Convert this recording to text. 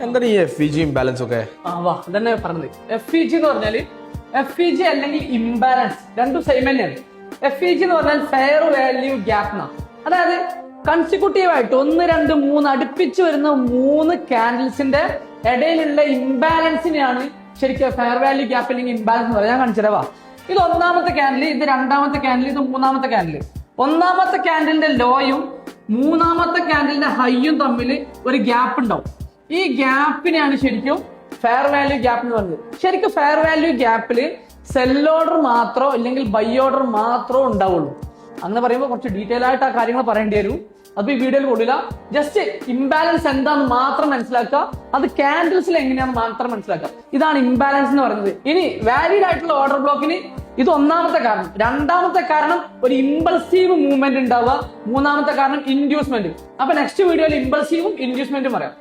എന്താണ് ഈ FEG imbalance ഒക്കെ? അതന്നെ പറഞ്ഞത്. FEG എന്ന് പറഞ്ഞാല് FEG അല്ലെങ്കിൽ ഇംബാലൻസ് രണ്ടും സെയിം തന്നെയാണ്. FEG എന്ന് പറഞ്ഞാൽ ഫെയർ വാല്യൂ ഗ്യാപ്പ് എന്നാണ്. അതായത് കൺസിക്യൂട്ടീവ് ആയിട്ട് 1, 2, 3 അടുപ്പിച്ച് വരുന്ന 3 കാൻഡിൽസിന്റെ ഇടയിലുള്ള ഇംബാലൻസിനെയാണ് ശരിക്കും ഫെയർ വാല്യൂ ഗ്യാപ്പ് അല്ലെങ്കിൽ ഇംബാലൻസ് എന്ന് പറയാൻ. ഞാൻ കാണിച്ചതാ. ഇത് ഒന്നാമത്തെ കാൻഡിൽ, ഇത് രണ്ടാമത്തെ കാൻഡിൽ, ഇത് മൂന്നാമത്തെ കാൻഡിൽ. ഒന്നാമത്തെ കാൻഡിലിന്റെ ലോയും മൂന്നാമത്തെ കാൻഡിലിന്റെ ഹൈയും തമ്മിൽ ഒരു ഗ്യാപ്പ് ഉണ്ടാവും. ഈ ഗ്യാപ്പിനെയാണ് ശരിക്കും ഫെയർ വാല്യൂ ഗ്യാപ്പ് എന്ന് പറയുന്നത്. ശരിക്കും ഫെയർ വാല്യൂ ഗ്യാപ്പില് സെൽ ഓർഡർ മാത്രമോ അല്ലെങ്കിൽ ബൈ ഓർഡർ മാത്രമോ ഉണ്ടാവുള്ളൂ. അങ്ങനെ പറയുമ്പോൾ കുറച്ച് ഡീറ്റെയിൽ ആയിട്ട് ആ കാര്യങ്ങൾ പറയേണ്ടി വരും. അത് ഈ വീഡിയോയിൽ കൊള്ളില്ല. ജസ്റ്റ് ഇംബാലൻസ് എന്താണെന്ന് മാത്രം മനസ്സിലാക്കുക, അത് ക്യാൻഡിൽസിൽ എങ്ങനെയാണെന്ന് മാത്രം മനസ്സിലാക്കുക. ഇതാണ് ഇംബാലൻസ് എന്ന് പറയുന്നത്. ഇനി വാലിഡ് ആയിട്ടുള്ള ഓർഡർ ബ്ലോക്കിന് ഇത് ഒന്നാമത്തെ കാരണം. രണ്ടാമത്തെ കാരണം ഒരു ഇമ്പൾസീവ് മൂവ്മെന്റ് ഉണ്ടാവുക. മൂന്നാമത്തെ കാരണം ഇൻഡ്യൂസ്മെന്റ്. അപ്പൊ നെക്സ്റ്റ് വീഡിയോയിൽ ഇമ്പൾസീവും ഇൻഡ്യൂസ്മെന്റും പറയാം.